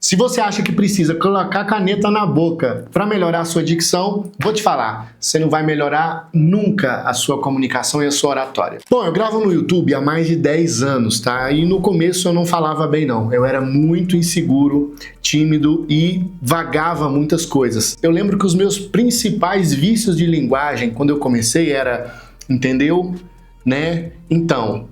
Se você acha que precisa colocar caneta na boca para melhorar a sua dicção, vou te falar, você não vai melhorar nunca a sua comunicação e a sua oratória. Bom, eu gravo no YouTube há mais de 10 anos, tá? E no começo eu não falava bem não, eu era muito inseguro, tímido e vagava muitas coisas. Eu lembro que os meus principais vícios de linguagem quando eu comecei era, entendeu? Né? Então,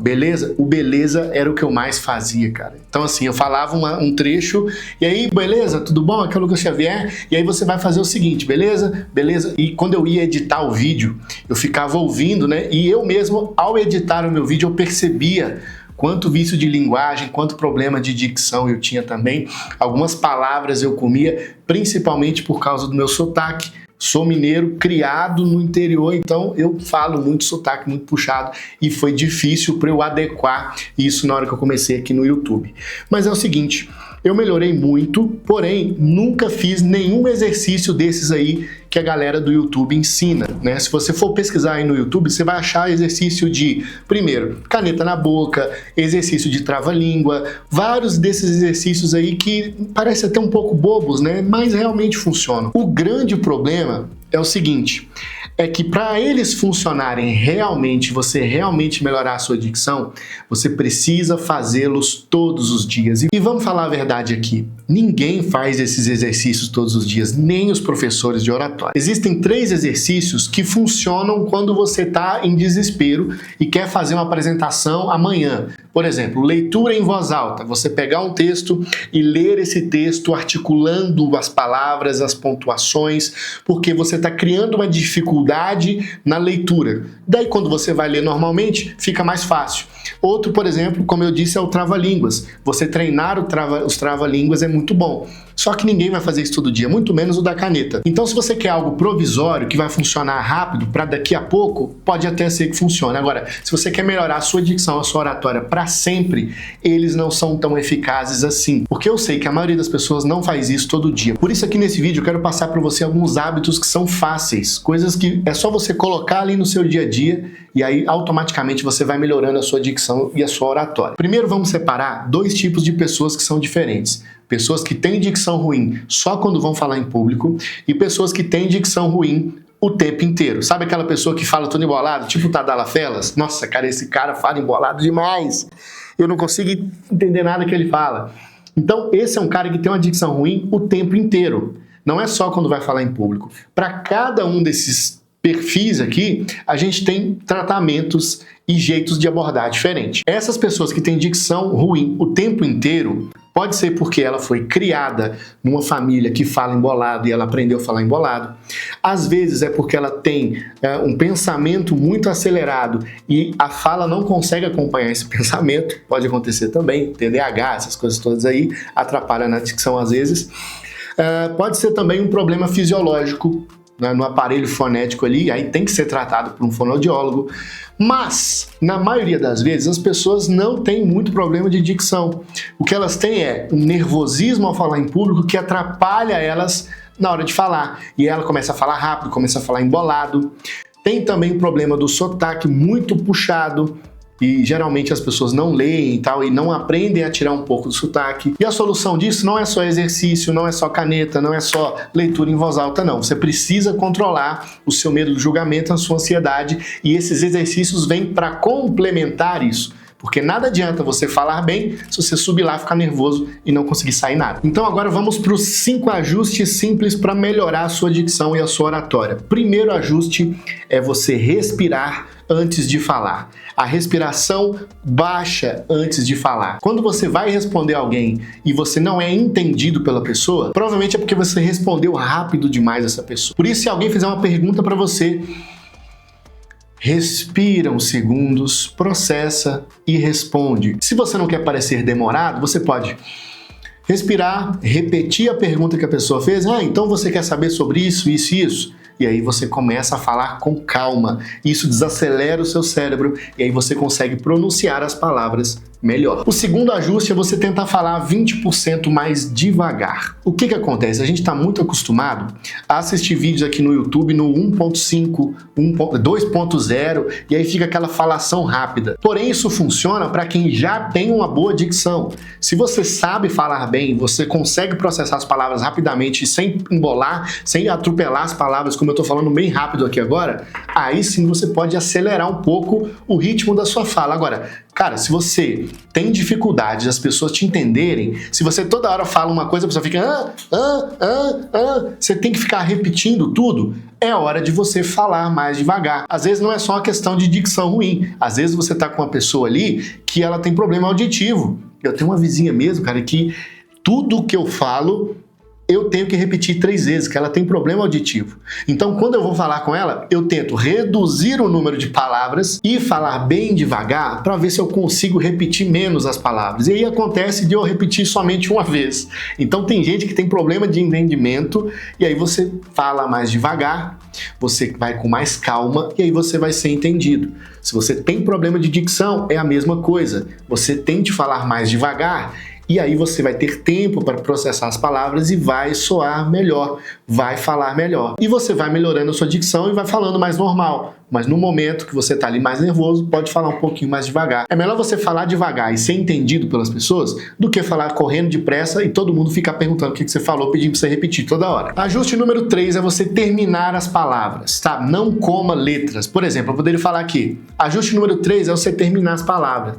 beleza? O beleza era o que eu mais fazia, cara. Então assim, eu falava um trecho, e aí, beleza? Tudo bom? Aqui é o Lucas Xavier, e aí você vai fazer o seguinte, beleza? Beleza? E quando eu ia editar o vídeo, eu ficava ouvindo, né? E eu mesmo, ao editar o meu vídeo, eu percebia quanto vício de linguagem, quanto problema de dicção eu tinha também. Algumas palavras eu comia, principalmente por causa do meu sotaque. Sou mineiro, criado no interior, então eu falo muito sotaque, muito puxado, e foi difícil para eu adequar isso na hora que eu comecei aqui no YouTube. Mas é o seguinte, eu melhorei muito, porém nunca fiz nenhum exercício desses aí que a galera do YouTube ensina, né? Se você for pesquisar aí no YouTube, você vai achar exercício de, primeiro, caneta na boca, exercício de trava-língua, vários desses exercícios aí que parecem até um pouco bobos, né? Mas realmente funcionam. O grande problema é o seguinte, é que para eles funcionarem realmente, você realmente melhorar a sua dicção, você precisa fazê-los todos os dias. E vamos falar a verdade aqui, ninguém faz esses exercícios todos os dias, nem os professores de oratória. Existem 3 exercícios que funcionam quando você está em desespero e quer fazer uma apresentação amanhã. Por exemplo, leitura em voz alta, você pegar um texto e ler esse texto articulando as palavras, as pontuações, porque você está criando uma dificuldade na leitura. Daí quando você vai ler normalmente, fica mais fácil. Outro, por exemplo, como eu disse, é o trava-línguas. Você treinar os trava-línguas é muito bom. Só que ninguém vai fazer isso todo dia, muito menos o da caneta. Então se você quer algo provisório, que vai funcionar rápido, para daqui a pouco, pode até ser que funcione. Agora, se você quer melhorar a sua dicção, a sua oratória para sempre, eles não são tão eficazes assim. Porque eu sei que a maioria das pessoas não faz isso todo dia. Por isso aqui nesse vídeo eu quero passar para você alguns hábitos que são fáceis, coisas que é só você colocar ali no seu dia a dia e aí automaticamente você vai melhorando a sua dicção e a sua oratória. Primeiro vamos separar 2 tipos de pessoas que são diferentes. Pessoas que têm dicção ruim só quando vão falar em público e pessoas que têm dicção ruim o tempo inteiro. Sabe aquela pessoa que fala tudo embolado, tipo o Tadala Felas? Nossa, cara, esse cara fala embolado demais. Eu não consigo entender nada que ele fala. Então, esse é um cara que tem uma dicção ruim o tempo inteiro. Não é só quando vai falar em público. Para cada um desses perfis aqui, a gente tem tratamentos e jeitos de abordar diferente. Essas pessoas que têm dicção ruim o tempo inteiro, pode ser porque ela foi criada numa família que fala embolado e ela aprendeu a falar embolado. Às vezes é porque ela tem um pensamento muito acelerado e a fala não consegue acompanhar esse pensamento. Pode acontecer também, TDAH, essas coisas todas aí, atrapalham na dicção às vezes. Pode ser também um problema fisiológico, né, no aparelho fonético ali, aí tem que ser tratado por um fonoaudiólogo. Mas, na maioria das vezes, as pessoas não têm muito problema de dicção. O que elas têm é um nervosismo ao falar em público que atrapalha elas na hora de falar. E ela começa a falar rápido, começa a falar embolado. Tem também o problema do sotaque muito puxado. E geralmente as pessoas não leem e tal, e não aprendem a tirar um pouco do sotaque. E a solução disso não é só exercício, não é só caneta, não é só leitura em voz alta, não. Você precisa controlar o seu medo do julgamento, a sua ansiedade, e esses exercícios vêm para complementar isso. Porque nada adianta você falar bem se você subir lá, ficar nervoso e não conseguir sair nada. Então agora vamos para os 5 ajustes simples para melhorar a sua dicção e a sua oratória. Primeiro ajuste é você respirar antes de falar. A respiração baixa antes de falar. Quando você vai responder alguém e você não é entendido pela pessoa, provavelmente é porque você respondeu rápido demais essa pessoa. Por isso, se alguém fizer uma pergunta para você, respira uns segundos, processa e responde. Se você não quer parecer demorado, você pode respirar, repetir a pergunta que a pessoa fez. Então você quer saber sobre isso, isso e isso? E aí você começa a falar com calma. Isso desacelera o seu cérebro e aí você consegue pronunciar as palavras melhor. O segundo ajuste é você tentar falar 20% mais devagar. O que acontece? A gente está muito acostumado a assistir vídeos aqui no YouTube no 1.5, 2.0 e aí fica aquela falação rápida. Porém, isso funciona para quem já tem uma boa dicção. Se você sabe falar bem, você consegue processar as palavras rapidamente sem embolar, sem atropelar as palavras, como eu estou falando bem rápido aqui agora, aí sim você pode acelerar um pouco o ritmo da sua fala. Agora, cara, se você tem dificuldade das pessoas te entenderem, se você toda hora fala uma coisa, a pessoa fica você tem que ficar repetindo tudo, é hora de você falar mais devagar. Às vezes não é só uma questão de dicção ruim, às vezes você tá com uma pessoa ali que ela tem problema auditivo. Eu tenho uma vizinha mesmo, cara, que tudo que eu falo eu tenho que repetir 3 vezes, que ela tem problema auditivo. Então, quando eu vou falar com ela, eu tento reduzir o número de palavras e falar bem devagar para ver se eu consigo repetir menos as palavras. E aí acontece de eu repetir somente uma vez. Então, tem gente que tem problema de entendimento e aí você fala mais devagar, você vai com mais calma e aí você vai ser entendido. Se você tem problema de dicção, é a mesma coisa. Você tente falar mais devagar e aí você vai ter tempo para processar as palavras e vai soar melhor, vai falar melhor. E você vai melhorando a sua dicção e vai falando mais normal. Mas no momento que você está ali mais nervoso, pode falar um pouquinho mais devagar. É melhor você falar devagar e ser entendido pelas pessoas do que falar correndo depressa e todo mundo ficar perguntando o que você falou, pedindo para você repetir toda hora. Ajuste número 3 é você terminar as palavras, tá? Não coma letras. Por exemplo, eu poderia falar aqui, ajuste número 3 é você terminar as palavras.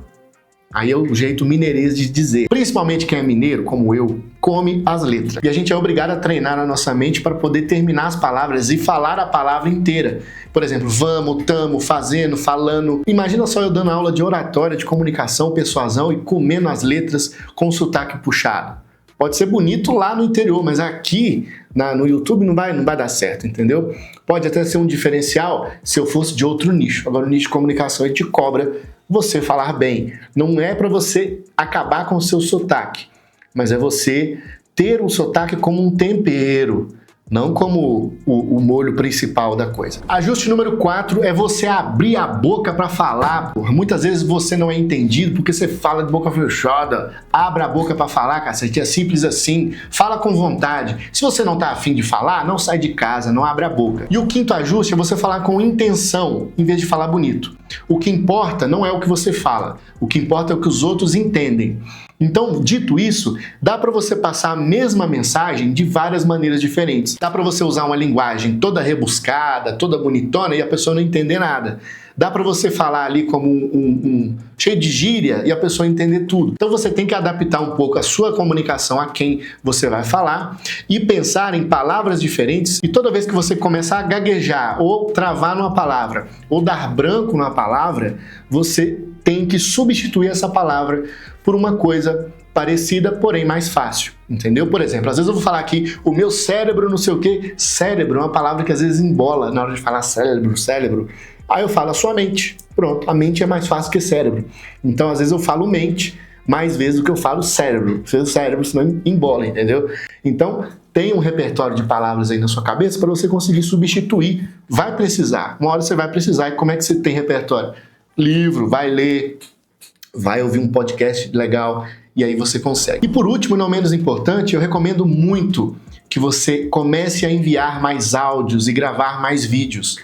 Aí é o jeito mineirês de dizer. Principalmente quem é mineiro, como eu, come as letras. E a gente é obrigado a treinar a nossa mente para poder terminar as palavras e falar a palavra inteira. Por exemplo, vamos, tamo, fazendo, falando. Imagina só eu dando aula de oratória, de comunicação, persuasão e comendo as letras com sotaque puxado. Pode ser bonito lá no interior, mas aqui no YouTube não vai dar certo, entendeu? Pode até ser um diferencial se eu fosse de outro nicho. Agora o nicho de comunicação ele te cobra você falar bem. Não é para você acabar com o seu sotaque, mas é você ter o sotaque como um tempero, não como o molho principal da coisa. Ajuste número 4 é você abrir a boca para falar. Porra. Muitas vezes você não é entendido porque você fala de boca fechada. Abra a boca para falar, cacete. É simples assim. Fala com vontade. Se você não tá afim de falar, não sai de casa, não abre a boca. E o quinto ajuste é você falar com intenção, em vez de falar bonito. O que importa não é o que você fala. O que importa é o que os outros entendem. Então, dito isso, dá para você passar a mesma mensagem de várias maneiras diferentes. Dá para você usar uma linguagem toda rebuscada, toda bonitona e a pessoa não entender nada. Dá para você falar ali como cheio de gíria e a pessoa entender tudo. Então você tem que adaptar um pouco a sua comunicação a quem você vai falar e pensar em palavras diferentes. E toda vez que você começar a gaguejar ou travar numa palavra ou dar branco numa palavra, você tem que substituir essa palavra por uma coisa parecida, porém mais fácil, entendeu? Por exemplo, às vezes eu vou falar aqui, o meu cérebro não sei o quê. Cérebro é uma palavra que às vezes embola na hora de falar cérebro. Aí eu falo a sua mente. Pronto, a mente é mais fácil que cérebro. Então, às vezes eu falo mente mais vezes do que eu falo cérebro. Cérebro, senão embola, entendeu? Então, tem um repertório de palavras aí na sua cabeça para você conseguir substituir. Vai precisar. Uma hora você vai precisar. E como é que você tem repertório? Livro, vai ler, vai ouvir um podcast legal e aí você consegue. E por último, não menos importante, eu recomendo muito que você comece a enviar mais áudios e gravar mais vídeos.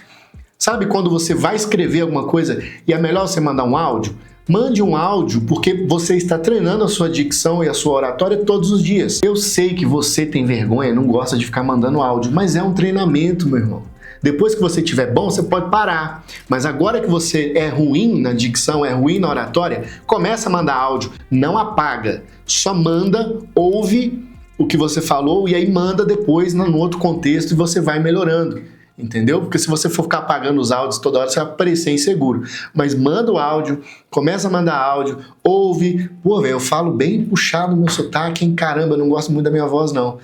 Sabe quando você vai escrever alguma coisa e é melhor você mandar um áudio? Mande um áudio porque você está treinando a sua dicção e a sua oratória todos os dias. Eu sei que você tem vergonha, não gosta de ficar mandando áudio, mas é um treinamento, meu irmão. Depois que você estiver bom, você pode parar. Mas agora que você é ruim na dicção, é ruim na oratória, começa a mandar áudio. Não apaga. Só manda, ouve o que você falou e aí manda depois no outro contexto e você vai melhorando. Entendeu? Porque se você for ficar apagando os áudios toda hora, você vai parecer inseguro. Mas manda o áudio, começa a mandar áudio, ouve. Pô, velho, eu falo bem puxado no meu sotaque, hein? Caramba, eu não gosto muito da minha voz, não.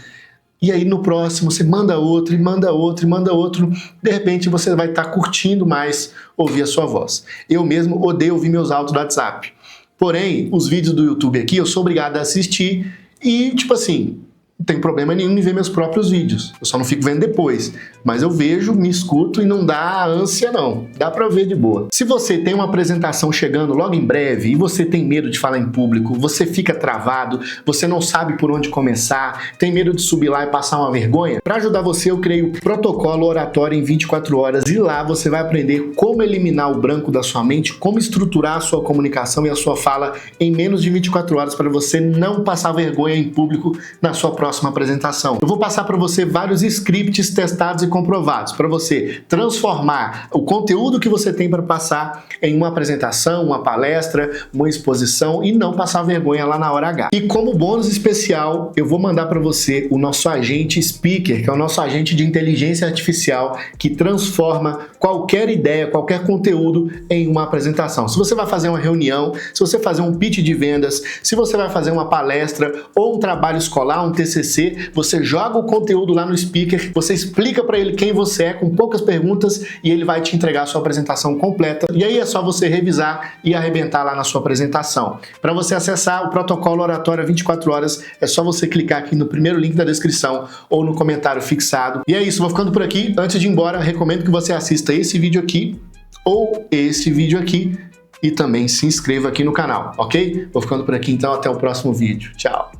E aí no próximo você manda outro, e manda outro, e manda outro. De repente você vai estar curtindo mais ouvir a sua voz. Eu mesmo odeio ouvir meus áudios do WhatsApp. Porém, os vídeos do YouTube aqui eu sou obrigado a assistir e, tipo assim, não tem problema nenhum em ver meus próprios vídeos. Eu só não fico vendo depois. Mas eu vejo, me escuto e não dá ânsia não. Dá pra ver de boa. Se você tem uma apresentação chegando logo em breve e você tem medo de falar em público, você fica travado, você não sabe por onde começar, tem medo de subir lá e passar uma vergonha, para ajudar você eu criei o Protocolo Oratório em 24 horas e lá você vai aprender como eliminar o branco da sua mente, como estruturar a sua comunicação e a sua fala em menos de 24 horas para você não passar vergonha em público na sua próxima apresentação. Eu vou passar para você vários scripts testados e comprovados para você transformar o conteúdo que você tem para passar em uma apresentação, uma palestra, uma exposição e não passar vergonha lá na hora H. E como bônus especial, eu vou mandar para você o nosso agente speaker, que é o nosso agente de inteligência artificial que transforma qualquer ideia, qualquer conteúdo em uma apresentação. Se você vai fazer uma reunião, se você vai fazer um pitch de vendas, se você vai fazer uma palestra ou um trabalho escolar, um TCC, você joga o conteúdo lá no speaker, você explica para ele quem você é com poucas perguntas e ele vai te entregar a sua apresentação completa. E aí é só você revisar e arrebentar lá na sua apresentação. Para você acessar o Protocolo Oratório 24 horas, é só você clicar aqui no primeiro link da descrição ou no comentário fixado. E é isso, vou ficando por aqui. Antes de ir embora, recomendo que você assista esse vídeo aqui ou esse vídeo aqui e também se inscreva aqui no canal, ok? Vou ficando por aqui então, até o próximo vídeo. Tchau!